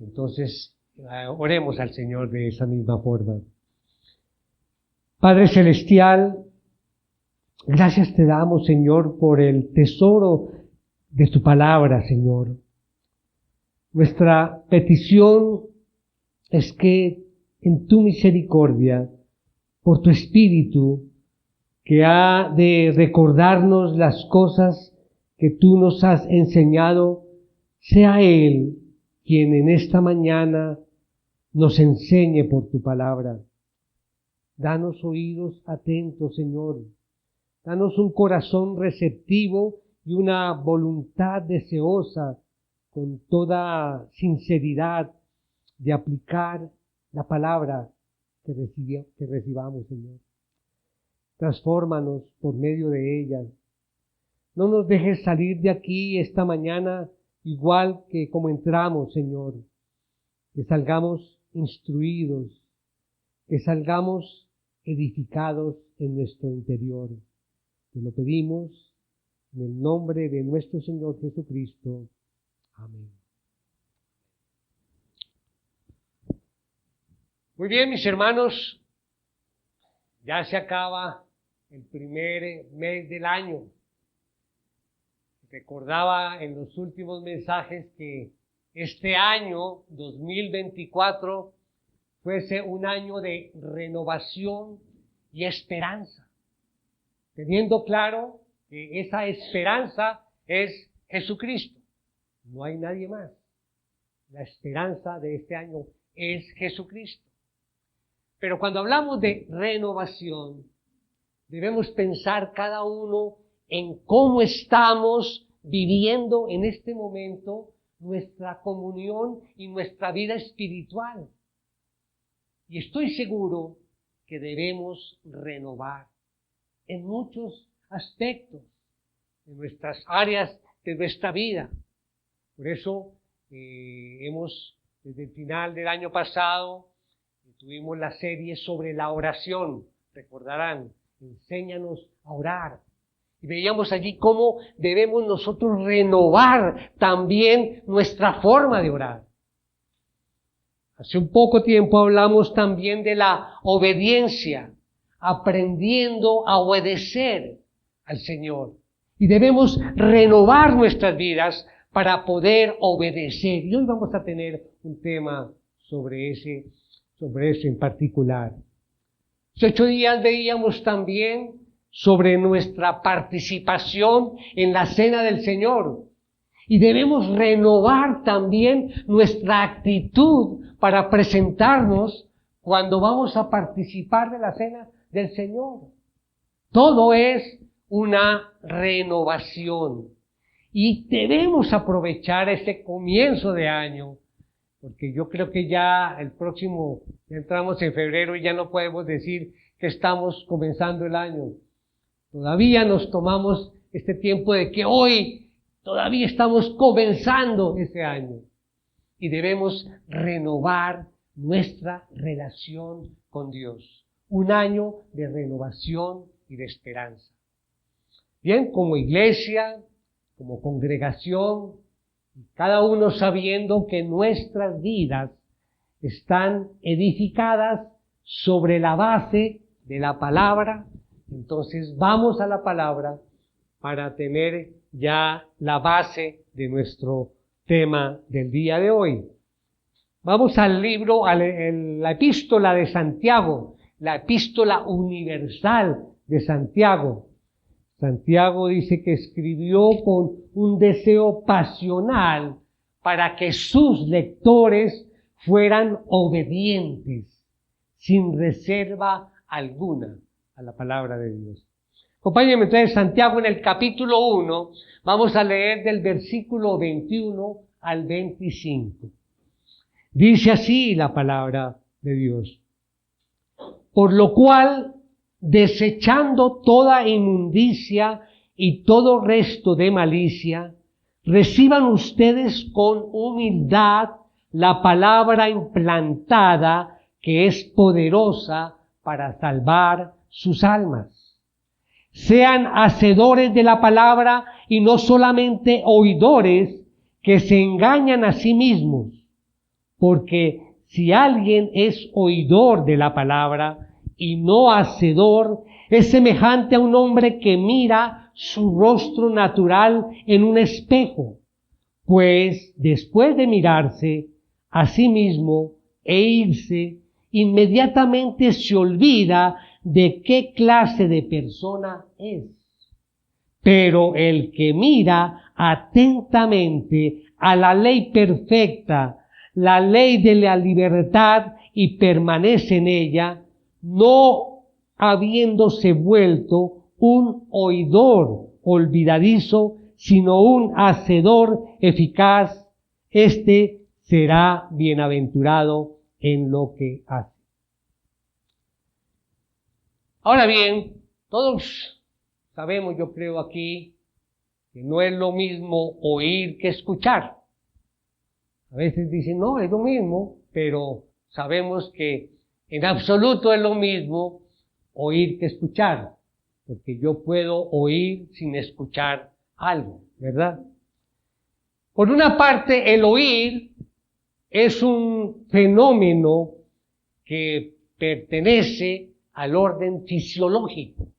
Entonces, oremos al Señor de esa misma forma. Padre Celestial, gracias te damos, Señor, por el tesoro de tu palabra, Señor. Nuestra petición es que en tu misericordia, por tu Espíritu, que ha de recordarnos las cosas que tú nos has enseñado, sea Él quien en esta mañana nos enseñe por tu palabra. Danos oídos atentos, Señor. Danos un corazón receptivo y una voluntad deseosa, con toda sinceridad, de aplicar la palabra que recibamos, Señor. Transfórmanos por medio de ella. No nos dejes salir de aquí esta mañana igual que como entramos, Señor. Que salgamos instruidos, que salgamos edificados en nuestro interior. Te lo pedimos en el nombre de nuestro Señor Jesucristo. Amén. Muy bien, mis hermanos, ya se acaba el primer mes del año. Recordaba en los últimos mensajes que este año 2024 fuese un año de renovación y esperanza, teniendo claro que esa esperanza es Jesucristo. No hay nadie más. La esperanza de este año es Jesucristo. Pero cuando hablamos de renovación, debemos pensar cada uno en cómo estamos viviendo en este momento nuestra comunión y nuestra vida espiritual. Y estoy seguro que debemos renovar en muchos aspectos de nuestras áreas de nuestra vida. Por eso desde el final del año pasado, tuvimos la serie sobre la oración. Recordarán, enséñanos a orar. Y veíamos allí cómo debemos nosotros renovar también nuestra forma de orar. Hace un poco tiempo hablamos también de la obediencia, aprendiendo a obedecer al Señor. Y debemos renovar nuestras vidas para poder obedecer. Y hoy vamos a tener un tema sobre eso en particular. Hace 8 días veíamos también sobre nuestra participación en la cena del Señor. Y debemos renovar también nuestra actitud para presentarnos cuando vamos a participar de la cena del Señor. Todo es una renovación. Y debemos aprovechar este comienzo de año, porque yo creo que ya entramos en febrero y ya no podemos decir que estamos comenzando el año. Todavía nos tomamos este tiempo de que hoy todavía estamos comenzando ese año. Y debemos renovar nuestra relación con Dios. Un año de renovación y de esperanza. Bien, como iglesia, como congregación, cada uno sabiendo que nuestras vidas están edificadas sobre la base de la palabra, entonces vamos a la palabra para tener ya la base de nuestro tema del día de hoy. Vamos al libro, la epístola de Santiago, la epístola universal de Santiago. Santiago dice que escribió con un deseo pasional para que sus lectores fueran obedientes, sin reserva alguna, a la palabra de Dios. Acompáñenme entonces, Santiago en el capítulo 1, vamos a leer del versículo 21 al 25. Dice así la palabra de Dios. Por lo cual, desechando toda inmundicia y todo resto de malicia, reciban ustedes con humildad la palabra implantada que es poderosa para salvar sus almas. Sean hacedores de la palabra y no solamente oidores que se engañan a sí mismos. porque si alguien es oidor de la palabra y no hacedor, es semejante a un hombre que mira su rostro natural en un espejo, pues después de mirarse a sí mismo e irse, inmediatamente se olvida de qué clase de persona es. Pero el que mira atentamente a la ley perfecta, la ley de la libertad, y permanece en ella, no habiéndose vuelto un oidor olvidadizo, sino un hacedor eficaz, éste será bienaventurado en lo que hace. Ahora bien, todos sabemos, yo creo aquí, que no es lo mismo oír que escuchar. A veces dicen, no, es lo mismo, pero sabemos que en absoluto es lo mismo oír que escuchar, porque yo puedo oír sin escuchar algo, ¿verdad? Por una parte, el oír es un fenómeno que pertenece al orden fisiológico.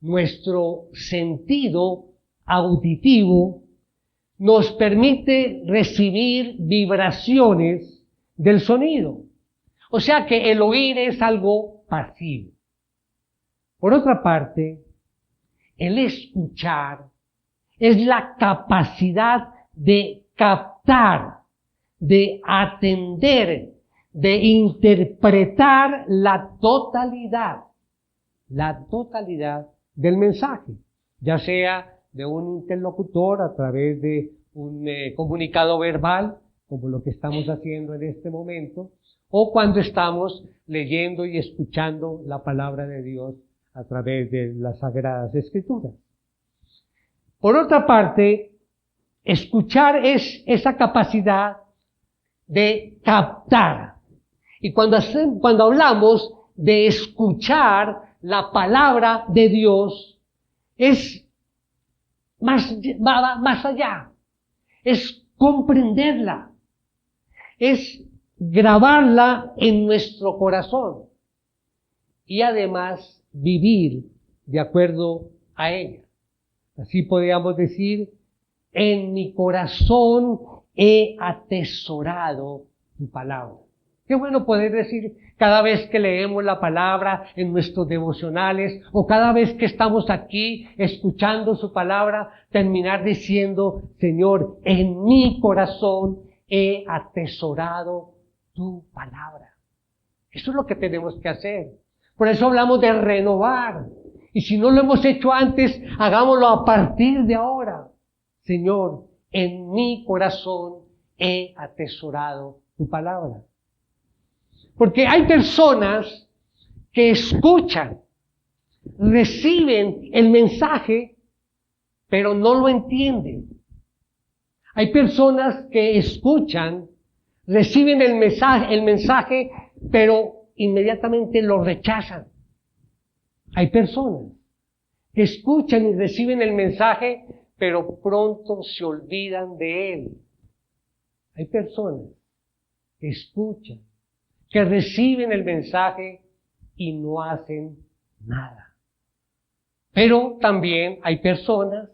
Nuestro sentido auditivo nos permite recibir vibraciones del sonido. O sea que el oír es algo pasivo. Por otra parte, el escuchar es la capacidad de captar, de atender, de interpretar la totalidad del mensaje, ya sea de un interlocutor a través de un comunicado verbal, como lo que estamos haciendo en este momento, o cuando estamos leyendo y escuchando la palabra de Dios a través de las Sagradas Escrituras. Por otra parte, escuchar es esa capacidad de captar. Y cuando hablamos de escuchar la palabra de Dios, es va más allá. Es comprenderla. Es grabarla en nuestro corazón. Y además vivir de acuerdo a ella. Así podríamos decir, en mi corazón he atesorado tu palabra. Qué bueno poder decir cada vez que leemos la palabra en nuestros devocionales o cada vez que estamos aquí escuchando su palabra, terminar diciendo, Señor, en mi corazón he atesorado tu palabra. Eso es lo que tenemos que hacer. Por eso hablamos de renovar. Y si no lo hemos hecho antes, hagámoslo a partir de ahora. Señor, en mi corazón he atesorado tu palabra. Porque hay personas que escuchan, reciben el mensaje, pero no lo entienden. Hay personas que escuchan, reciben el mensaje, pero inmediatamente lo rechazan. Hay personas que escuchan y reciben el mensaje, pero pronto se olvidan de él. Hay personas que escuchan, que reciben el mensaje y no hacen nada. Pero también hay personas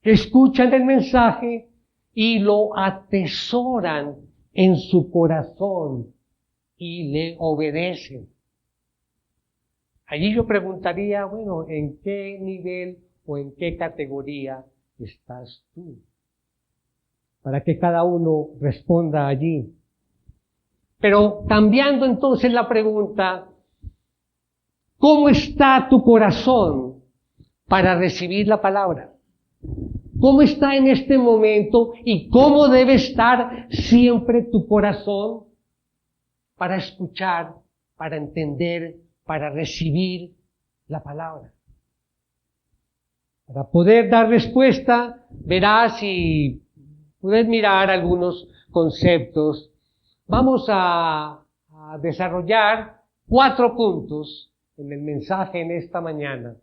que escuchan el mensaje y lo atesoran en su corazón y le obedecen. Allí yo preguntaría, bueno, ¿en qué nivel o en qué categoría estás tú? Para que cada uno responda allí. Pero cambiando entonces la pregunta, ¿cómo está tu corazón para recibir la palabra? ¿Cómo está en este momento y cómo debe estar siempre tu corazón para escuchar, para entender, para recibir la palabra? Para poder dar respuesta, verás y puedes mirar algunos conceptos. Vamos a desarrollar 4 puntos en el mensaje en esta mañana.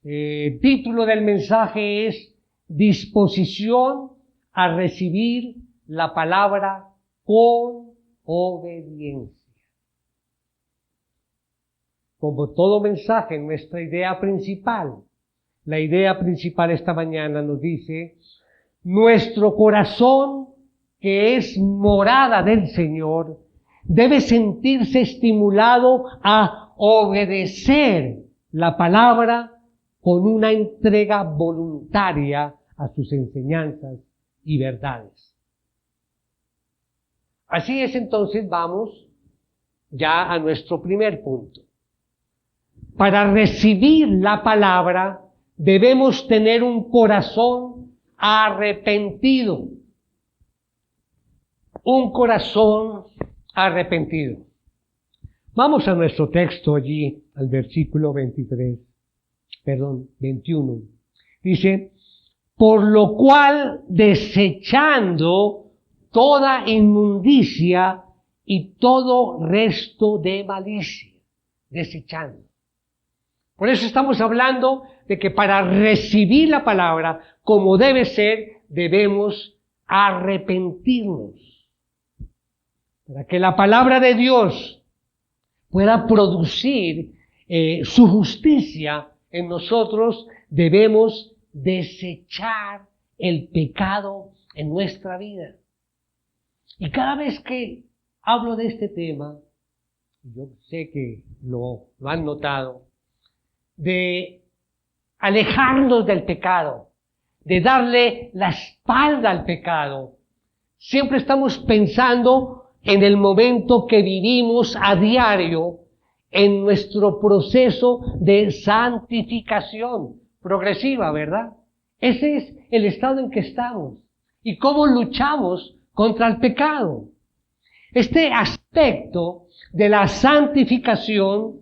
El título del mensaje es Disposición a recibir la palabra con obediencia. Como todo mensaje, nuestra idea principal, la idea principal esta mañana nos dice, nuestro corazón, que es morada del Señor, debe sentirse estimulado a obedecer la palabra con una entrega voluntaria a sus enseñanzas y verdades. Así es, entonces vamos ya a nuestro primer punto. Para recibir la palabra debemos tener un corazón arrepentido. Un corazón arrepentido. Vamos a nuestro texto allí, al versículo 21. Dice, por lo cual desechando toda inmundicia y todo resto de malicia. Desechando. Por eso estamos hablando de que para recibir la palabra como debe ser, debemos arrepentirnos. Para que la palabra de Dios pueda producir su justicia en nosotros, debemos desechar el pecado en nuestra vida. Y cada vez que hablo de este tema, yo sé que lo han notado, de alejarnos del pecado, de darle la espalda al pecado. Siempre estamos pensando en el momento que vivimos a diario en nuestro proceso de santificación progresiva, ¿verdad? Ese es el estado en que estamos. ¿Y cómo luchamos contra el pecado? Este aspecto de la santificación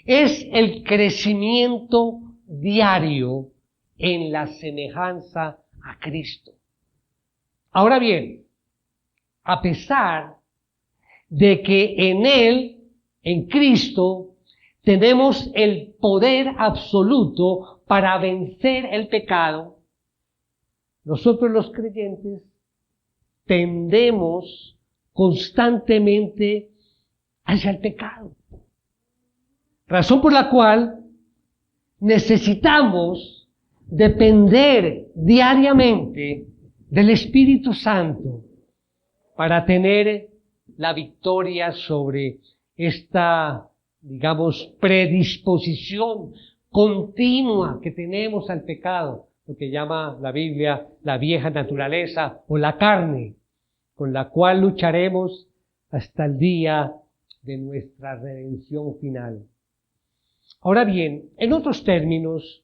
es el crecimiento diario en la semejanza a Cristo. Ahora bien, a pesar de que en Él, en Cristo, tenemos el poder absoluto para vencer el pecado, nosotros los creyentes tendemos constantemente hacia el pecado. Razón por la cual necesitamos depender diariamente del Espíritu Santo para tener la victoria sobre esta, digamos, predisposición continua que tenemos al pecado, lo que llama la Biblia la vieja naturaleza o la carne, con la cual lucharemos hasta el día de nuestra redención final. Ahora bien, en otros términos,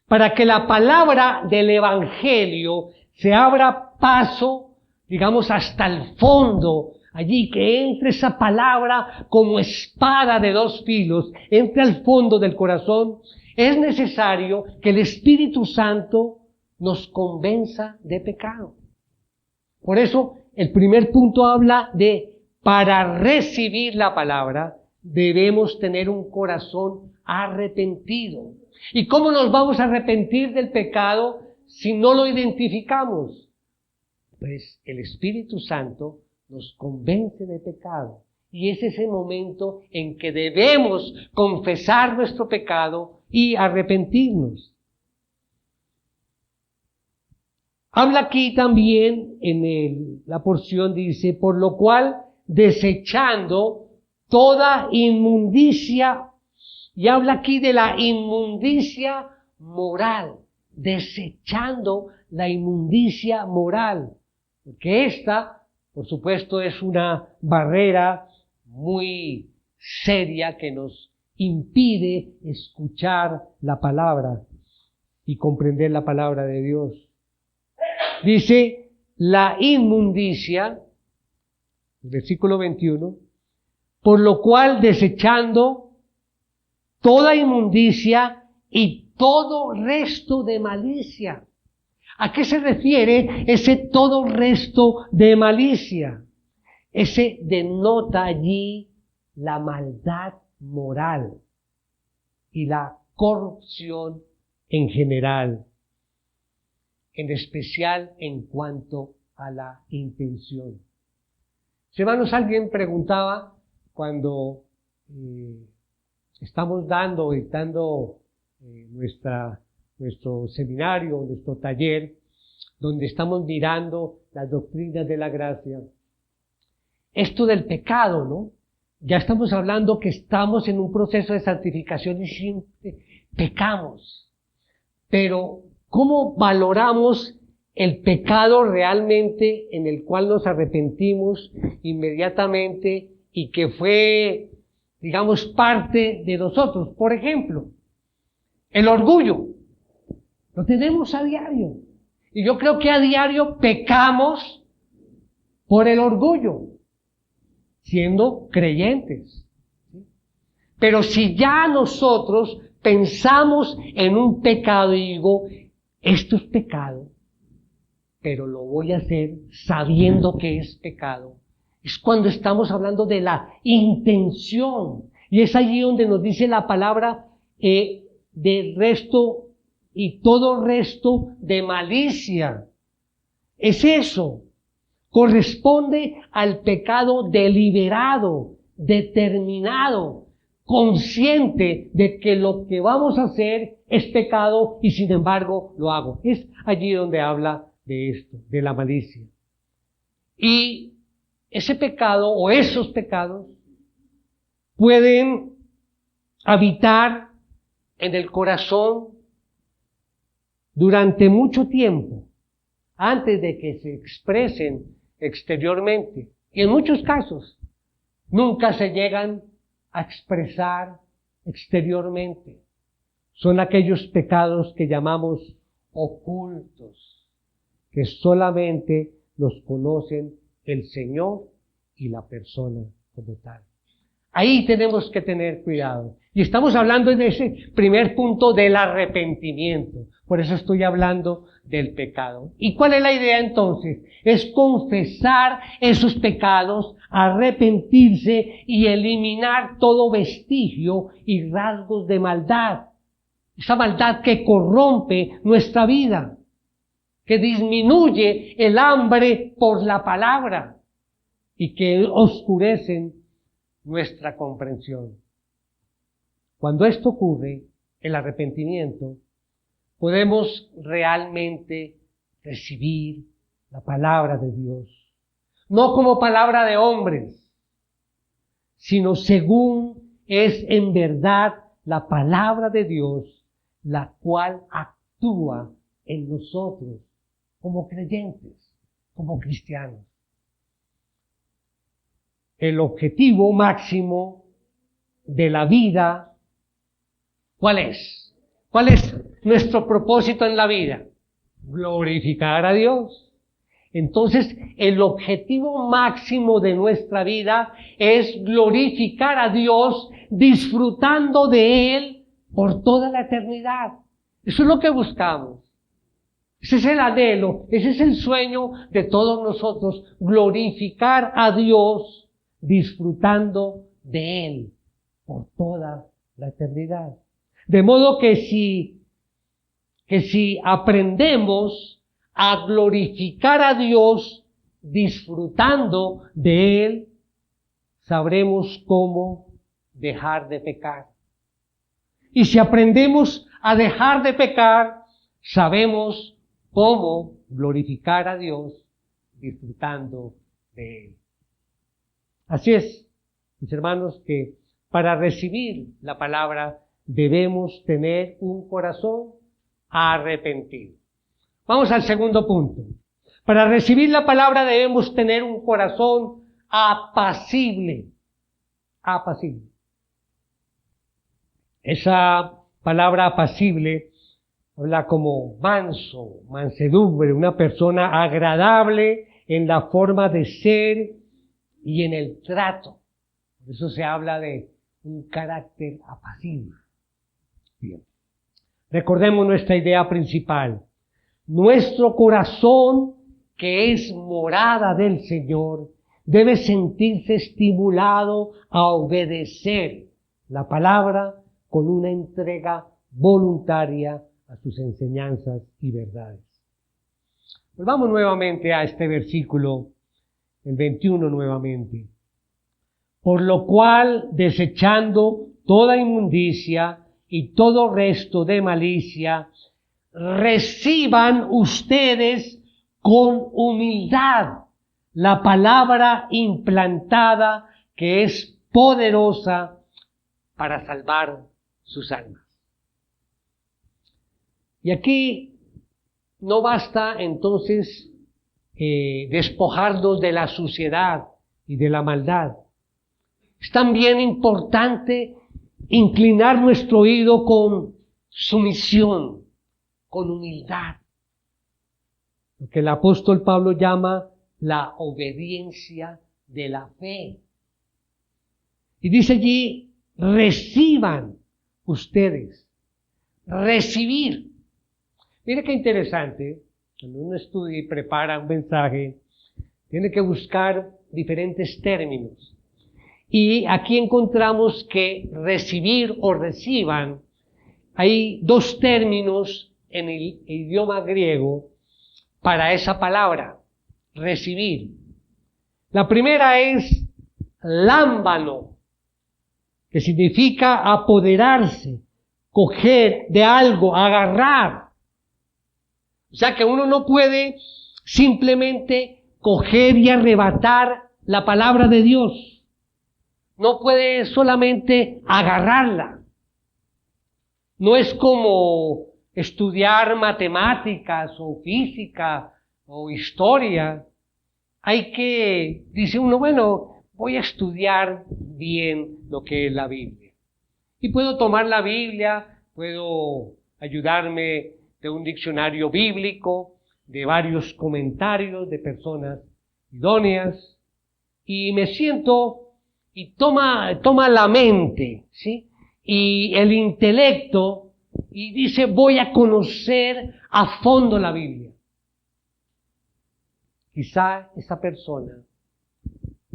para que la palabra del Evangelio se abra paso, digamos, hasta el fondo, allí que entre esa palabra como espada de dos filos, entre al fondo del corazón, es necesario que el Espíritu Santo nos convenza de pecado. Por eso, el primer punto habla de, para recibir la palabra, debemos tener un corazón arrepentido. ¿Y cómo nos vamos a arrepentir del pecado si no lo identificamos? Pues el Espíritu Santo nos convence de pecado. Y es ese momento en que debemos confesar nuestro pecado y arrepentirnos. Habla aquí también en la porción, dice, por lo cual desechando toda inmundicia, y habla aquí de la inmundicia moral, desechando la inmundicia moral, porque esta, por supuesto, es una barrera muy seria que nos impide escuchar la palabra y comprender la palabra de Dios. Dice, la inmundicia, versículo 21, por lo cual desechando toda inmundicia y todo resto de malicia. ¿A qué se refiere ese todo resto de malicia? Ese denota allí la maldad moral y la corrupción en general, en especial en cuanto a la intención. Hermanos, alguien preguntaba cuando estamos dictando nuestro seminario, nuestro taller, donde estamos mirando las doctrinas de la gracia. Esto del pecado, ¿no? Ya estamos hablando que estamos en un proceso de santificación y siempre pecamos. Pero, ¿cómo valoramos el pecado realmente en el cual nos arrepentimos inmediatamente y que fue, digamos, parte de nosotros? Por ejemplo, el orgullo. Lo tenemos a diario. Y yo creo que a diario pecamos por el orgullo, siendo creyentes. Pero si ya nosotros pensamos en un pecado y digo, esto es pecado, pero lo voy a hacer sabiendo que es pecado, es cuando estamos hablando de la intención. Y es allí donde nos dice la palabra del resto y todo resto de malicia. Es eso. Corresponde al pecado deliberado, determinado, consciente de que lo que vamos a hacer es pecado y sin embargo lo hago. Es allí donde habla de esto, de la malicia. Y ese pecado o esos pecados pueden habitar en el corazón durante mucho tiempo, antes de que se expresen exteriormente. Y en muchos casos, nunca se llegan a expresar exteriormente. Son aquellos pecados que llamamos ocultos, que solamente los conocen el Señor y la persona como tal. Ahí tenemos que tener cuidado. Y estamos hablando en ese primer punto del arrepentimiento. Por eso estoy hablando del pecado. ¿Y cuál es la idea entonces? Es confesar esos pecados, arrepentirse y eliminar todo vestigio y rasgos de maldad. Esa maldad que corrompe nuestra vida, que disminuye el hambre por la palabra y que oscurecen nuestra comprensión. Cuando esto ocurre, el arrepentimiento, podemos realmente recibir la palabra de Dios, no como palabra de hombres, sino según es en verdad la palabra de Dios, la cual actúa en nosotros como creyentes, como cristianos. El objetivo máximo de la vida, ¿cuál es? ¿Cuál es nuestro propósito en la vida? Glorificar a Dios. Entonces, el objetivo máximo de nuestra vida es glorificar a Dios disfrutando de Él por toda la eternidad. Eso es lo que buscamos. Ese es el anhelo, ese es el sueño de todos nosotros, glorificar a Dios disfrutando de Él por toda la eternidad. De modo que si aprendemos a glorificar a Dios disfrutando de Él, sabremos cómo dejar de pecar. Y si aprendemos a dejar de pecar, sabemos cómo glorificar a Dios disfrutando de Él. Así es, mis hermanos, que para recibir la palabra debemos tener un corazón arrepentido. Vamos al segundo punto. Para recibir la palabra debemos tener un corazón apacible. Apacible. Esa palabra apacible habla como manso, mansedumbre, una persona agradable en la forma de ser y en el trato. Por eso se habla de un carácter apacible. Bien. Recordemos nuestra idea principal. Nuestro corazón, que es morada del Señor, debe sentirse estimulado a obedecer la palabra con una entrega voluntaria a sus enseñanzas y verdades. Volvamos nuevamente a este versículo el 21 nuevamente. Por lo cual, desechando toda inmundicia y todo resto de malicia, reciban ustedes con humildad la palabra implantada que es poderosa para salvar sus almas. Y aquí no basta entonces despojarnos de la suciedad y de la maldad. Es también importante inclinar nuestro oído con sumisión, con humildad. Lo que el apóstol Pablo llama la obediencia de la fe. Y dice allí, reciban ustedes. Recibir. Mire qué interesante. Cuando uno estudia y prepara un mensaje, tiene que buscar diferentes términos. Y aquí encontramos que recibir o reciban, hay dos términos en el idioma griego para esa palabra, recibir. La primera es lámbano, que significa apoderarse, coger de algo, agarrar. O sea que uno no puede simplemente coger y arrebatar la palabra de Dios. No puede solamente agarrarla. No es como estudiar matemáticas o física o historia. Hay que, dice uno, bueno, voy a estudiar bien lo que es la Biblia. Y puedo tomar la Biblia, puedo ayudarme de un diccionario bíblico, de varios comentarios de personas idóneas, y me siento y toma la mente, ¿sí? Y el intelecto, y dice, voy a conocer a fondo la Biblia. Quizá esa persona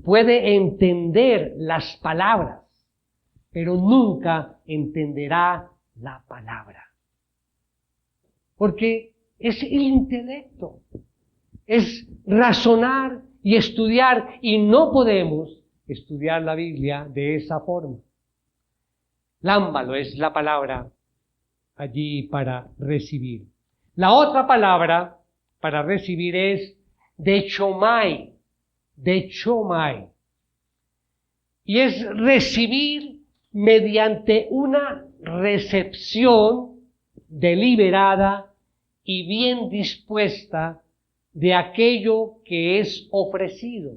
puede entender las palabras, pero nunca entenderá la palabra. Porque es el intelecto, es razonar y estudiar, y no podemos estudiar la Biblia de esa forma. Lámbalo es la palabra allí para recibir. La otra palabra para recibir es dechomai, dechomai. Y es recibir mediante una recepción deliberada y bien dispuesta de aquello que es ofrecido.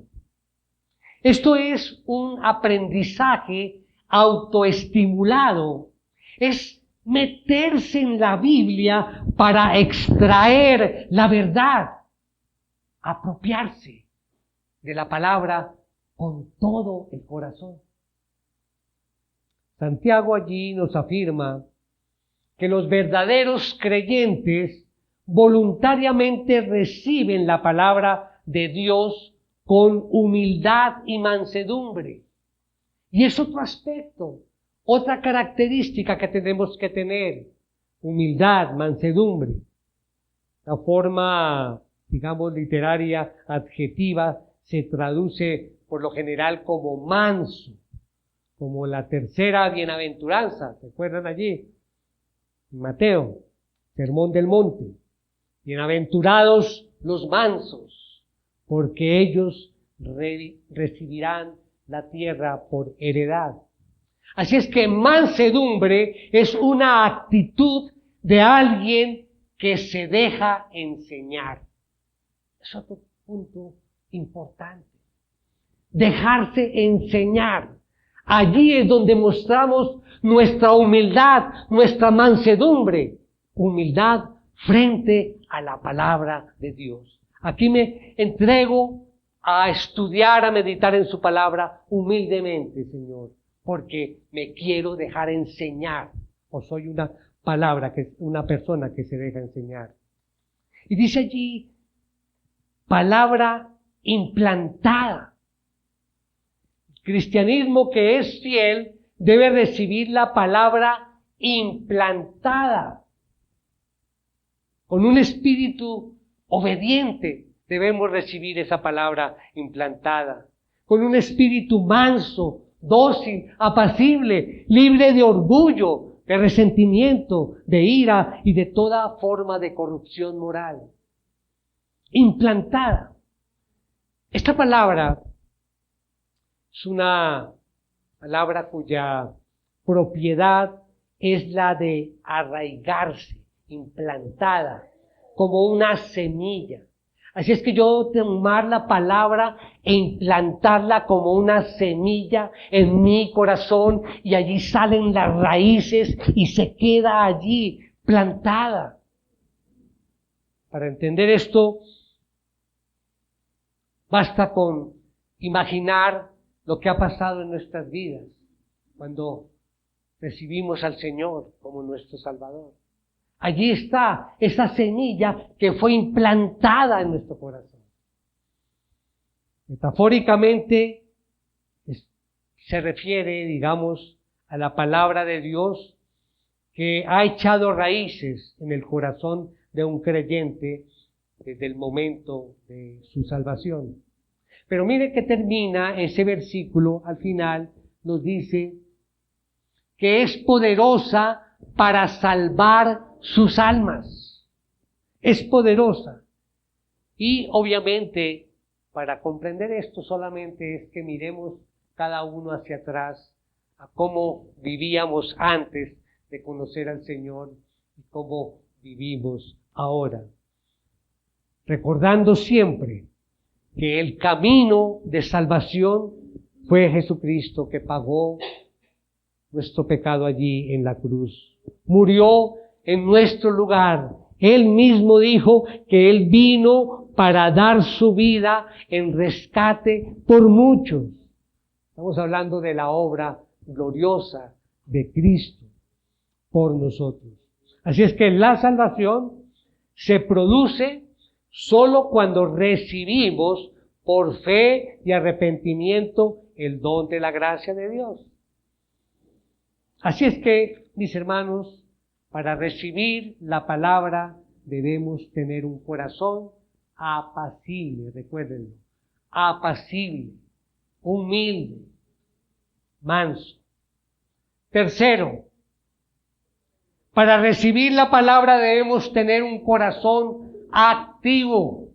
Esto es un aprendizaje autoestimulado. Es meterse en la Biblia para extraer la verdad. Apropiarse de la palabra con todo el corazón. Santiago allí nos afirma que los verdaderos creyentes voluntariamente reciben la palabra de Dios con humildad y mansedumbre. Y es otro aspecto, otra característica que tenemos que tener. Humildad, mansedumbre. La forma, digamos, literaria, adjetiva, se traduce por lo general como manso, como la tercera bienaventuranza. ¿Se acuerdan allí? Mateo, Sermón del Monte. Bienaventurados los mansos, porque ellos recibirán la tierra por heredad. Así es que mansedumbre es una actitud de alguien que se deja enseñar. Es otro punto importante. Dejarse enseñar. Allí es donde mostramos nuestra humildad, nuestra mansedumbre. Humildad frente a la palabra de Dios. Aquí me entrego a estudiar, a meditar en su palabra humildemente, Señor, porque me quiero dejar enseñar, o soy una persona que se deja enseñar. Y dice allí, palabra implantada. El cristianismo que es fiel debe recibir la palabra implantada, con un espíritu obediente. debemos recibir esa palabra implantada, con un espíritu manso, dócil, apacible, libre de orgullo, de resentimiento, de ira y de toda forma de corrupción moral. Implantada. Esta palabra es una palabra cuya propiedad es la de arraigarse, implantada, como una semilla. Así es que yo tomar la palabra e implantarla como una semilla en mi corazón y allí salen las raíces y se queda allí plantada. Para entender esto, basta con imaginar lo que ha pasado en nuestras vidas cuando recibimos al Señor como nuestro Salvador. Allí está esa semilla que fue implantada en nuestro corazón. Metafóricamente se refiere, digamos, a la palabra de Dios que ha echado raíces en el corazón de un creyente desde el momento de su salvación. Pero mire que termina ese versículo, al final nos dice que es poderosa para salvar sus almas. Es poderosa. Y obviamente, para comprender esto solamente es que miremos cada uno hacia atrás a cómo vivíamos antes de conocer al Señor y cómo vivimos ahora. Recordando siempre que el camino de salvación fue Jesucristo, que pagó nuestro pecado allí en la cruz. Murió en nuestro lugar. Él mismo dijo que Él vino para dar su vida en rescate por muchos. Estamos hablando de la obra gloriosa de Cristo por nosotros. Así es que la salvación se produce solo cuando recibimos por fe y arrepentimiento el don de la gracia de Dios. Así es que, mis hermanos, para recibir la palabra debemos tener un corazón apacible, recuérdenlo, apacible, humilde, manso. Tercero, para recibir la palabra debemos tener un corazón activo.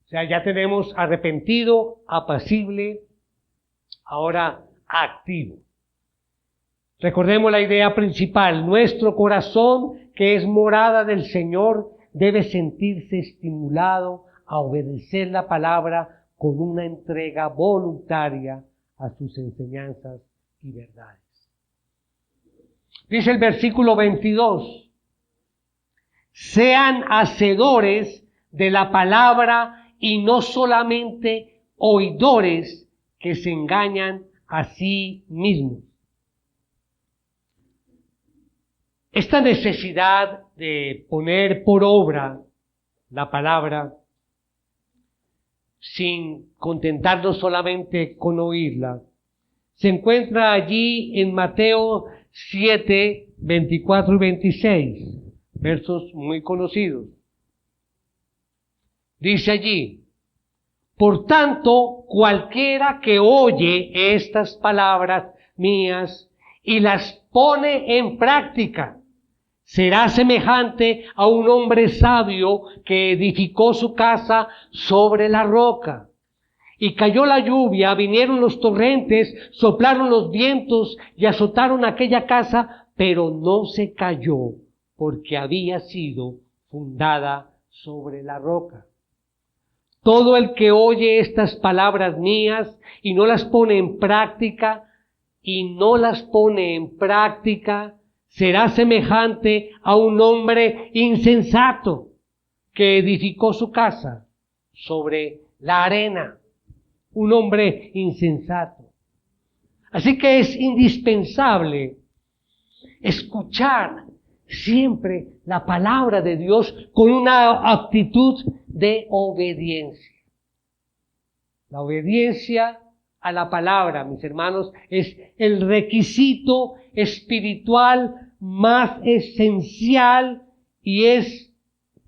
O sea, ya tenemos arrepentido, apacible, ahora activo. Recordemos la idea principal. Nuestro corazón, que es morada del Señor, debe sentirse estimulado a obedecer la palabra con una entrega voluntaria a sus enseñanzas y verdades. Dice el versículo 22, sean hacedores de la palabra y no solamente oidores que se engañan a sí mismos. Esta necesidad de poner por obra la palabra sin contentarnos solamente con oírla, se encuentra allí en Mateo 7, 24 y 26, versos muy conocidos. Dice allí, por tanto, cualquiera que oye estas palabras mías y las pone en práctica, será semejante a un hombre sabio que edificó su casa sobre la roca. Y cayó la lluvia, vinieron los torrentes, soplaron los vientos y azotaron aquella casa, pero no se cayó, porque había sido fundada sobre la roca. Todo el que oye estas palabras mías y no las pone en práctica, será semejante a un hombre insensato que edificó su casa sobre la arena. Un hombre insensato. Así que es indispensable escuchar siempre la palabra de Dios con una actitud de obediencia. La obediencia a la palabra, mis hermanos, es el requisito espiritual más esencial y es,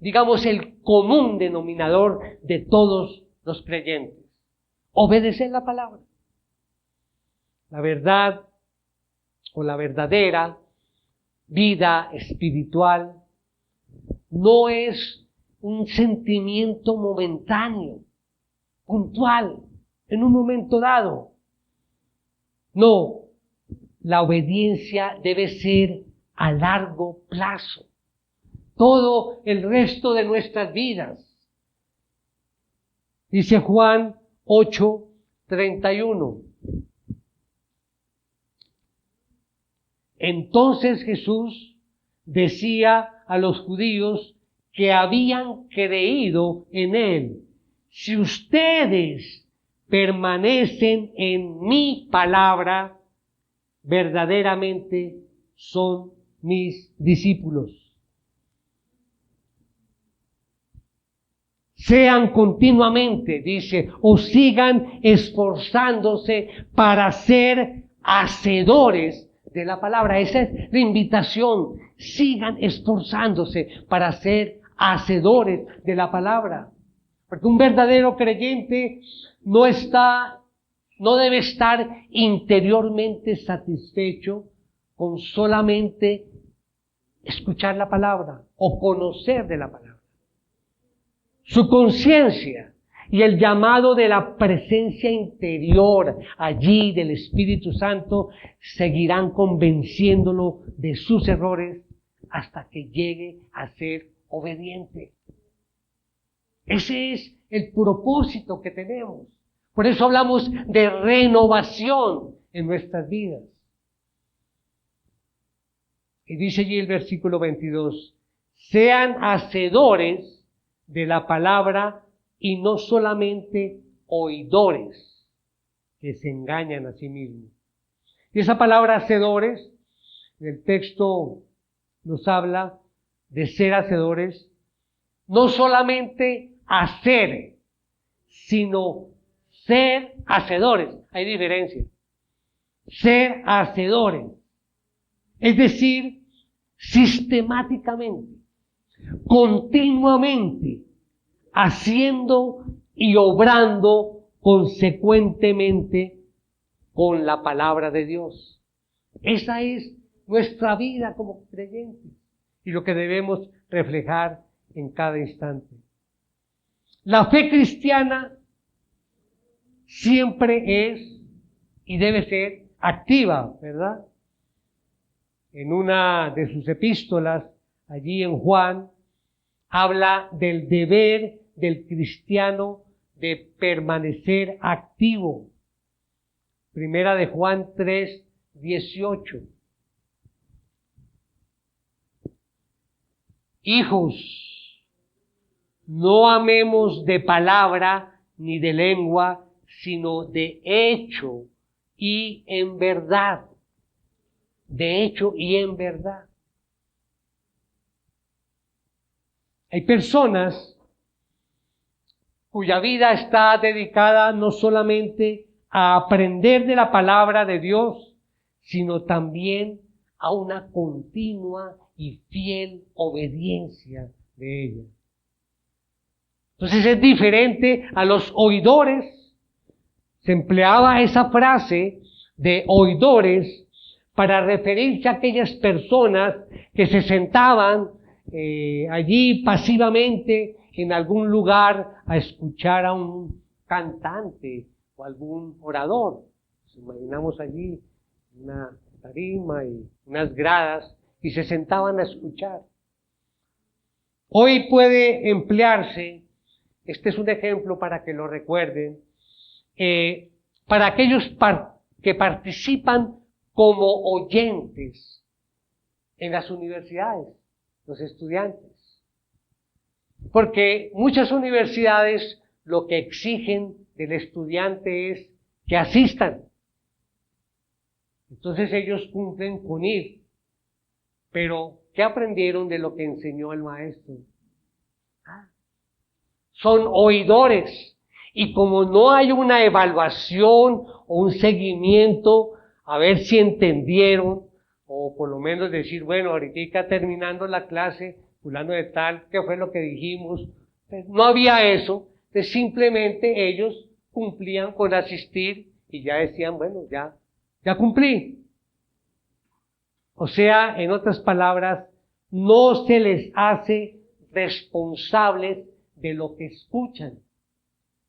digamos, el común denominador de todos los creyentes. Obedecer la palabra. La verdad o la verdadera vida espiritual no es un sentimiento momentáneo, puntual, en un momento dado. No, la obediencia debe ser a largo plazo, todo el resto de nuestras vidas. Dice Juan 8:31. Entonces Jesús decía a los judíos que habían creído en él: si ustedes permanecen en mi palabra, verdaderamente son mis discípulos. Sean continuamente, dice, o sigan esforzándose para ser hacedores de la palabra. Esa es la invitación. Sigan esforzándose para ser hacedores de la palabra. Porque un verdadero creyente no debe estar interiormente satisfecho con solamente escuchar la palabra o conocer de la palabra. Su conciencia y el llamado de la presencia interior allí del Espíritu Santo seguirán convenciéndolo de sus errores hasta que llegue a ser obediente. Ese es el propósito que tenemos. Por eso hablamos de renovación en nuestras vidas. Y dice allí el versículo 22, sean hacedores de la palabra y no solamente oidores que se engañan a sí mismos. Y esa palabra hacedores, en el texto nos habla de ser hacedores, no solamente hacer, sino ser hacedores. Hay diferencia. Ser hacedores. Es decir, sistemáticamente, continuamente, haciendo y obrando consecuentemente con la palabra de Dios. Esa es nuestra vida como creyentes y lo que debemos reflejar en cada instante. La fe cristiana siempre es y debe ser activa, ¿verdad? En una de sus epístolas, allí en Juan, habla del deber del cristiano de permanecer activo. Primera de Juan 3:18. Hijos, no amemos de palabra ni de lengua, sino de hecho y en verdad. De hecho y en verdad. Hay personas cuya vida está dedicada no solamente a aprender de la palabra de Dios, sino también a una continua y fiel obediencia de ella. Entonces es diferente a los oidores. Se empleaba esa frase de oidores para referirse a aquellas personas que se sentaban allí pasivamente en algún lugar a escuchar a un cantante o algún orador. Nos imaginamos allí una tarima y unas gradas y se sentaban a escuchar. Hoy puede emplearse, este es un ejemplo para que lo recuerden, para aquellos que participan como oyentes en las universidades, los estudiantes. Porque muchas universidades lo que exigen del estudiante es que asistan. Entonces ellos cumplen con ir. Pero, ¿qué aprendieron de lo que enseñó el maestro? Son oidores. Y como no hay una evaluación o un seguimiento, a ver si entendieron, o por lo menos decir, bueno, ahorita terminando la clase, fulano de tal, ¿qué fue lo que dijimos? Pues no había eso, pues simplemente ellos cumplían con asistir y ya decían, bueno, ya cumplí. O sea, en otras palabras, no se les hace responsables de lo que escuchan,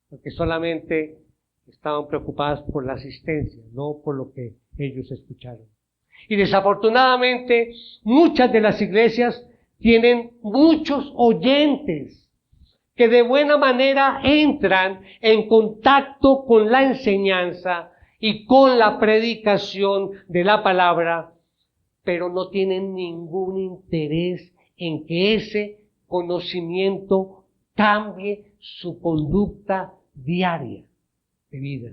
porque solamente estaban preocupadas por la asistencia, no por lo que ellos escucharon. Y desafortunadamente, muchas de las iglesias tienen muchos oyentes que de buena manera entran en contacto con la enseñanza y con la predicación de la palabra, pero no tienen ningún interés en que ese conocimiento cambie su conducta diaria de vida.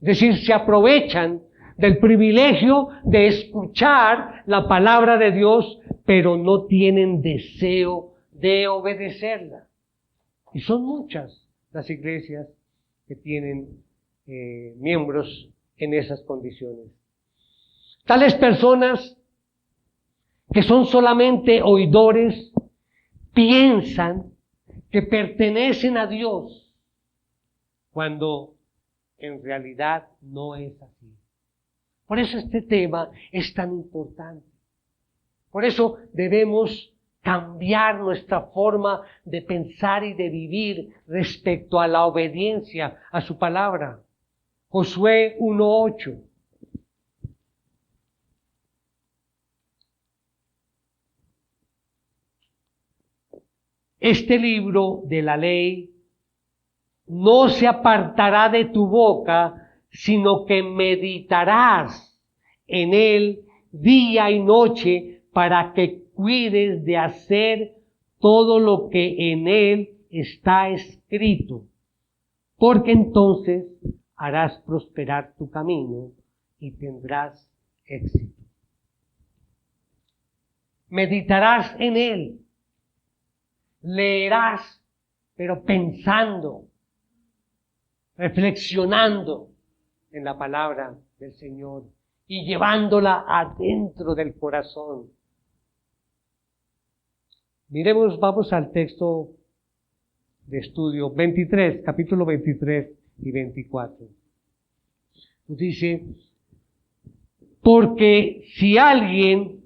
Es decir, se aprovechan del privilegio de escuchar la palabra de Dios, pero no tienen deseo de obedecerla. Y son muchas las iglesias que tienen miembros en esas condiciones. Tales personas que son solamente oidores piensan que pertenecen a Dios cuando en realidad no es así. Por eso este tema es tan importante. Por eso debemos cambiar nuestra forma de pensar y de vivir respecto a la obediencia a su palabra. Josué 1:8. Este libro de la ley no se apartará de tu boca, sino que meditarás en él día y noche para que cuides de hacer todo lo que en él está escrito, porque entonces harás prosperar tu camino y tendrás éxito. Meditarás en él, leerás, pero pensando, reflexionando en la palabra del Señor y llevándola adentro del corazón. Miremos, vamos al texto de estudio 23, capítulo 23 y 24. Dice, porque si alguien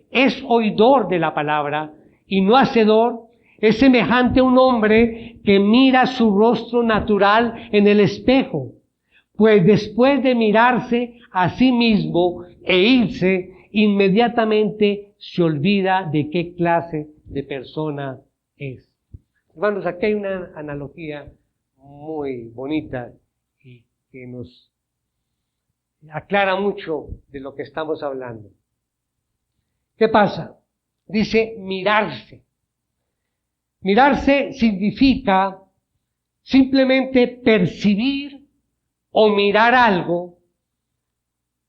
es oidor de la palabra y no hacedor, es semejante a un hombre que mira su rostro natural en el espejo, pues después de mirarse a sí mismo e irse, inmediatamente se olvida de qué clase de persona es. Hermanos, aquí hay una analogía muy bonita y que nos aclara mucho de lo que estamos hablando. ¿Qué pasa? Dice mirarse. Mirarse significa simplemente percibir o mirar algo,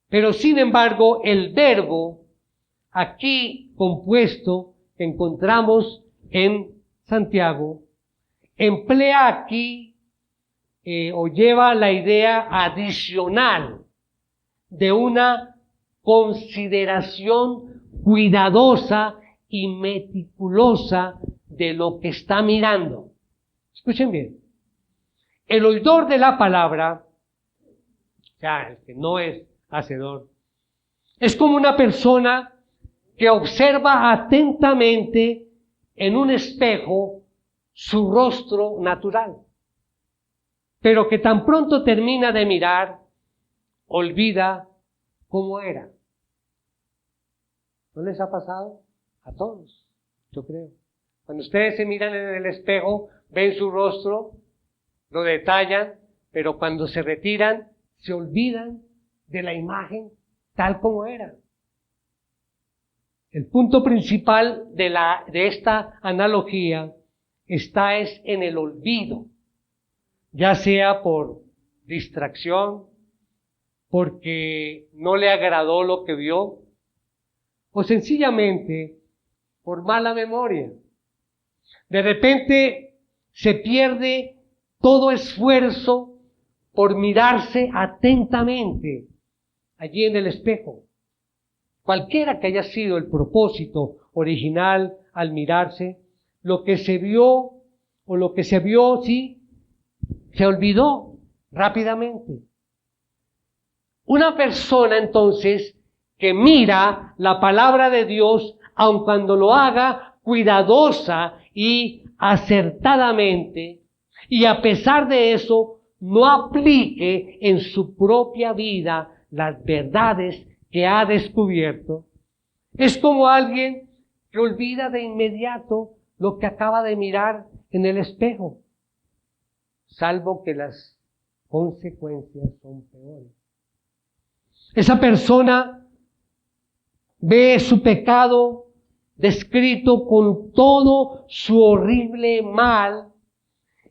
pero sin embargo el verbo aquí compuesto que encontramos en Santiago emplea aquí o lleva la idea adicional de una consideración cuidadosa y meticulosa de lo que está mirando. Escuchen bien. El oidor de la palabra, o sea, el que no es hacedor, es como una persona que observa atentamente en un espejo su rostro natural, pero que tan pronto termina de mirar, olvida cómo era. ¿No les ha pasado? A todos, yo creo. Cuando ustedes se miran en el espejo, ven su rostro, lo detallan, pero cuando se retiran, se olvidan de la imagen tal como era. El punto principal de esta analogía está en el olvido, ya sea por distracción, porque no le agradó lo que vio, o sencillamente por mala memoria. De repente se pierde todo esfuerzo por mirarse atentamente allí en el espejo. cualquiera que haya sido el propósito original al mirarse, lo que se vio o lo que se vio, sí, se olvidó rápidamente. Una persona entonces que mira la palabra de Dios, aun cuando lo haga cuidadosa y acertadamente, y a pesar de eso, no aplique en su propia vida las verdades que ha descubierto, es como alguien que olvida de inmediato lo que acaba de mirar en el espejo, salvo que las consecuencias son peores. Esa persona ve su pecado descrito con todo su horrible mal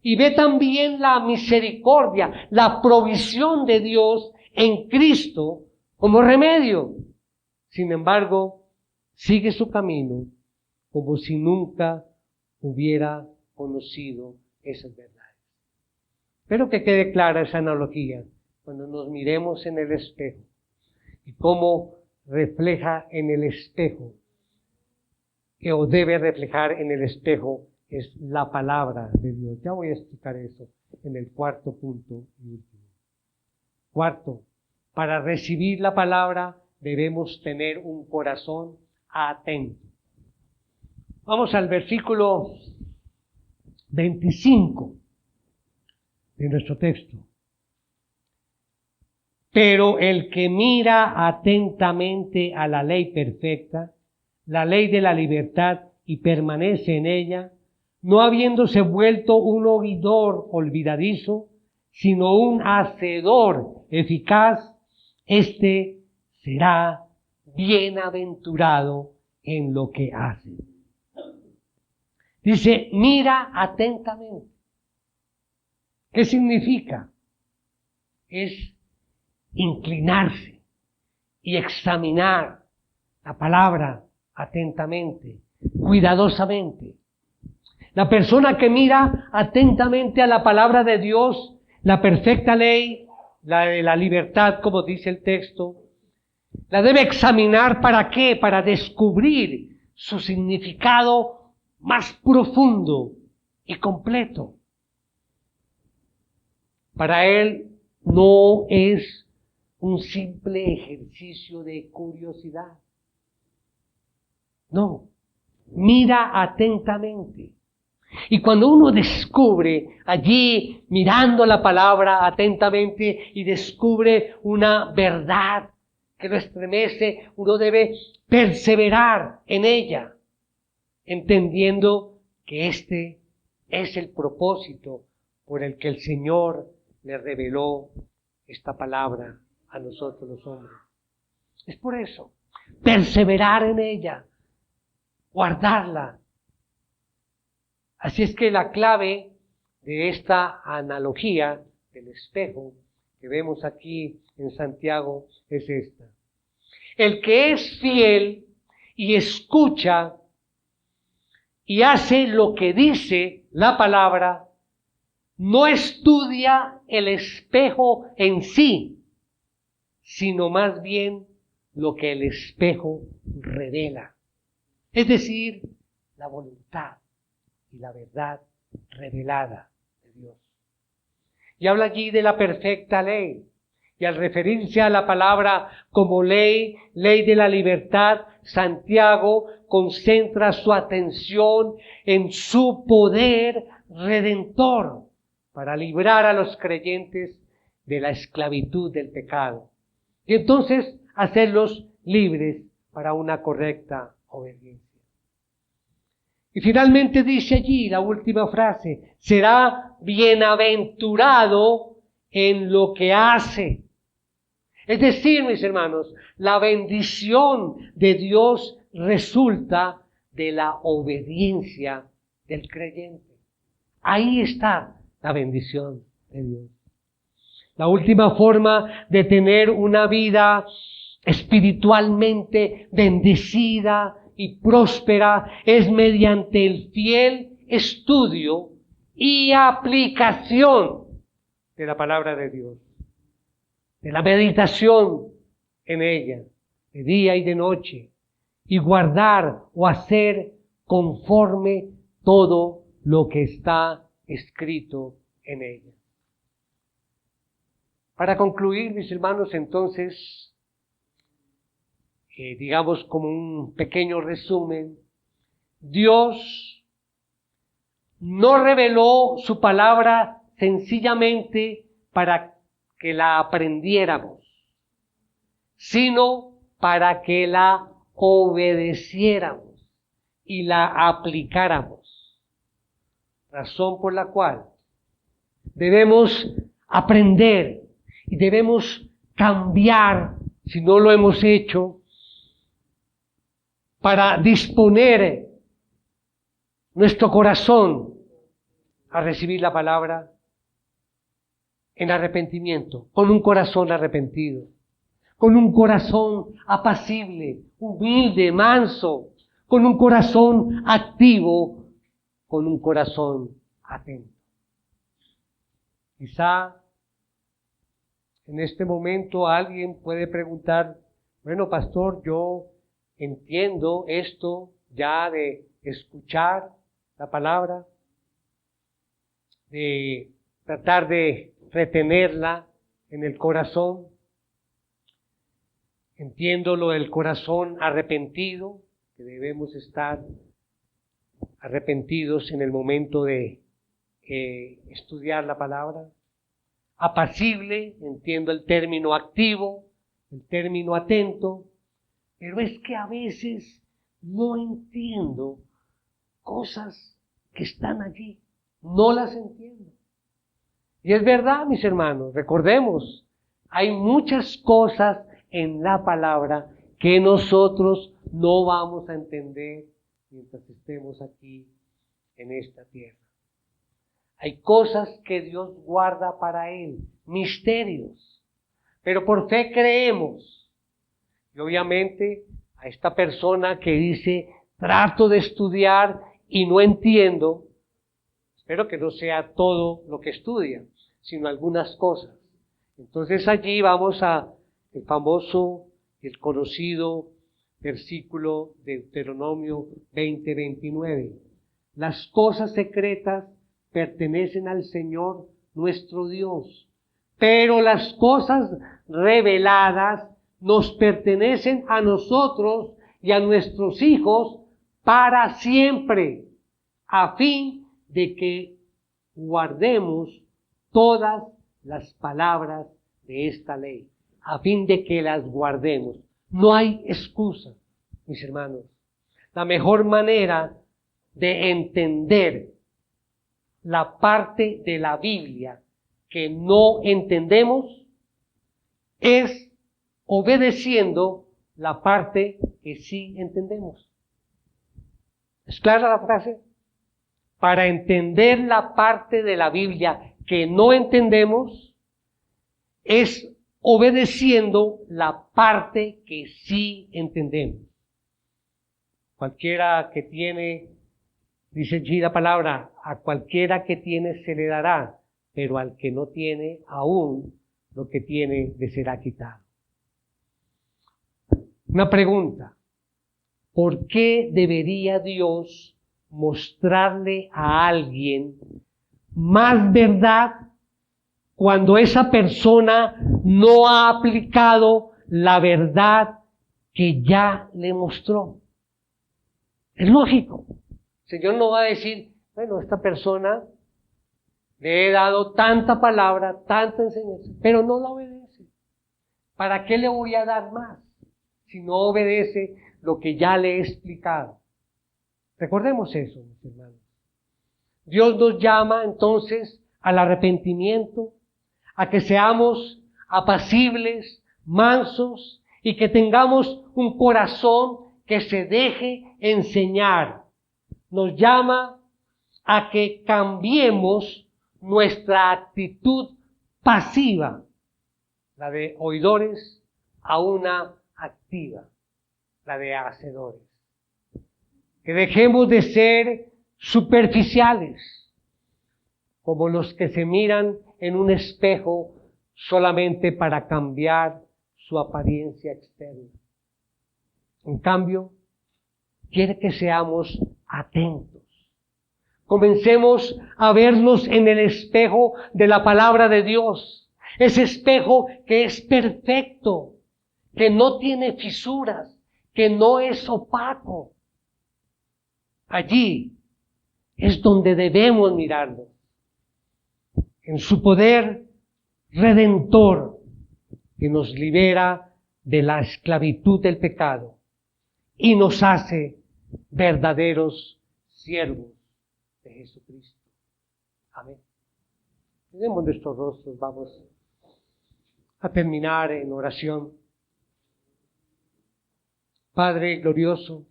y ve también la misericordia, la provisión de Dios en Cristo como remedio. Sin embargo, sigue su camino como si nunca hubiera conocido esas verdades. Espero que quede clara esa analogía cuando nos miremos en el espejo y cómo refleja en el espejo, o debe reflejar en el espejo, es la palabra de Dios. Ya voy a explicar eso en el cuarto punto y último. Cuarto, para recibir la palabra debemos tener un corazón atento. Vamos al versículo 25 de nuestro texto. Pero el que mira atentamente a la ley perfecta, la ley de la libertad, y permanece en ella, no habiéndose vuelto un oidor olvidadizo, sino un hacedor eficaz, éste será bienaventurado en lo que hace. Dice, mira atentamente. ¿Qué significa? Es inclinarse y examinar la palabra atentamente, cuidadosamente. La persona que mira atentamente a la palabra de Dios, la perfecta ley, la de la libertad, como dice el texto, la debe examinar. ¿Para qué? Para descubrir su significado más profundo y completo. Para él no es un simple ejercicio de curiosidad. No, mira atentamente. Y cuando uno descubre allí, mirando la palabra atentamente, y descubre una verdad que lo estremece, uno debe perseverar en ella, entendiendo que este es el propósito por el que el Señor le reveló esta palabra a nosotros los hombres. Es por eso, perseverar en ella, guardarla. Así es que la clave de esta analogía del espejo que vemos aquí en Santiago es esta. El que es fiel y escucha y hace lo que dice la palabra, no estudia el espejo en sí, sino más bien lo que el espejo revela. Es decir, la voluntad y la verdad revelada de Dios. Y habla allí de la perfecta ley. Y al referirse a la palabra como ley, ley de la libertad, Santiago concentra su atención en su poder redentor para librar a los creyentes de la esclavitud del pecado. Y entonces hacerlos libres para una correcta obediencia. Y finalmente dice allí la última frase, será bienaventurado en lo que hace. Es decir, mis hermanos, la bendición de Dios resulta de la obediencia del creyente. Ahí está la bendición de Dios. La última forma de tener una vida espiritualmente bendecida y próspera es mediante el fiel estudio y aplicación de la palabra de Dios, de la meditación en ella, de día y de noche, y guardar o hacer conforme todo lo que está escrito en ella. Para concluir, mis hermanos, entonces, digamos como un pequeño resumen, Dios no reveló su palabra sencillamente para que la aprendiéramos, sino para que la obedeciéramos y la aplicáramos. Razón por la cual debemos aprender y debemos cambiar, si no lo hemos hecho, para disponer nuestro corazón a recibir la palabra en arrepentimiento, con un corazón arrepentido, con un corazón apacible, humilde, manso, con un corazón activo, con un corazón atento. Quizá en este momento alguien puede preguntar, bueno, pastor, yo entiendo esto ya de escuchar la palabra, de tratar de retenerla en el corazón. Entiendo lo del corazón arrepentido, que debemos estar arrepentidos en el momento de estudiar la palabra. Apacible, entiendo el término activo, el término atento, pero es que a veces no entiendo cosas que están allí, no las entiendo. Y es verdad, mis hermanos, recordemos, hay muchas cosas en la palabra que nosotros no vamos a entender mientras estemos aquí en esta tierra. Hay cosas que Dios guarda para Él, misterios, pero por fe creemos. Y obviamente a esta persona que dice, trato de estudiar y no entiendo, espero que no sea todo lo que estudia, sino algunas cosas. Entonces allí vamos a el famoso, el conocido versículo de Deuteronomio 20:29. Las cosas secretas pertenecen al Señor nuestro Dios, pero las cosas reveladas nos pertenecen a nosotros y a nuestros hijos para siempre, a fin de que guardemos todas las palabras de esta ley, a fin de que las guardemos. No hay excusa, mis hermanos. La mejor manera de entender la parte de la Biblia que no entendemos es obedeciendo la parte que sí entendemos. ¿Es clara la frase? Para entender la parte de la Biblia que no entendemos, es obedeciendo la parte que sí entendemos. Cualquiera que tiene, dice allí la palabra, a cualquiera que tiene se le dará, pero al que no tiene, aún lo que tiene le será quitado. Una pregunta: ¿por qué debería Dios mostrarle a alguien más verdad cuando esa persona no ha aplicado la verdad que ya le mostró? Es lógico. El Señor no va a decir, bueno, esta persona le he dado tanta palabra, tanta enseñanza, pero no la obedece. ¿Para qué le voy a dar más si no obedece lo que ya le he explicado? Recordemos eso, mis hermanos. Dios nos llama entonces al arrepentimiento, a que seamos apacibles, mansos y que tengamos un corazón que se deje enseñar. Nos llama a que cambiemos nuestra actitud pasiva, la de oidores, a una activa, la de hacedores. Que dejemos de ser superficiales, como los que se miran en un espejo solamente para cambiar su apariencia externa. En cambio, quiere que seamos atentos. Comencemos a vernos en el espejo de la palabra de Dios. Ese espejo que es perfecto, que no tiene fisuras, que no es opaco. Allí es donde debemos mirarlo. En su poder redentor que nos libera de la esclavitud del pecado y nos hace verdaderos siervos de Jesucristo. Amén. Tenemos nuestros rostros, vamos a terminar en oración. Padre glorioso,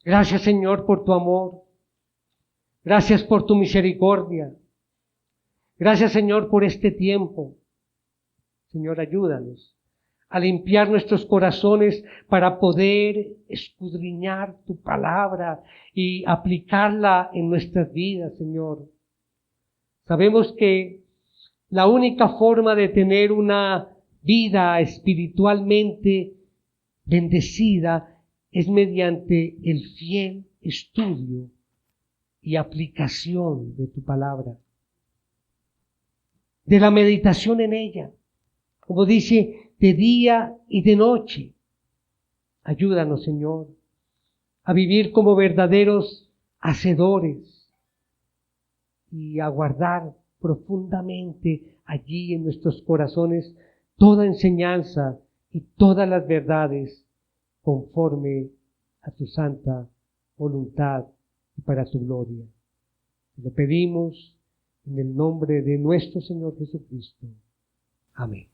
gracias Señor por tu amor, gracias por tu misericordia, gracias Señor por este tiempo. Señor, ayúdanos a limpiar nuestros corazones para poder escudriñar tu palabra y aplicarla en nuestras vidas, Señor. Sabemos que la única forma de tener una vida espiritualmente bendecida es mediante el fiel estudio y aplicación de tu palabra, de la meditación en ella. Como dice, de día y de noche. Ayúdanos, Señor, a vivir como verdaderos hacedores y a guardar profundamente allí en nuestros corazones toda enseñanza y todas las verdades conforme a tu santa voluntad y para tu gloria. Te lo pedimos en el nombre de nuestro Señor Jesucristo. Amén.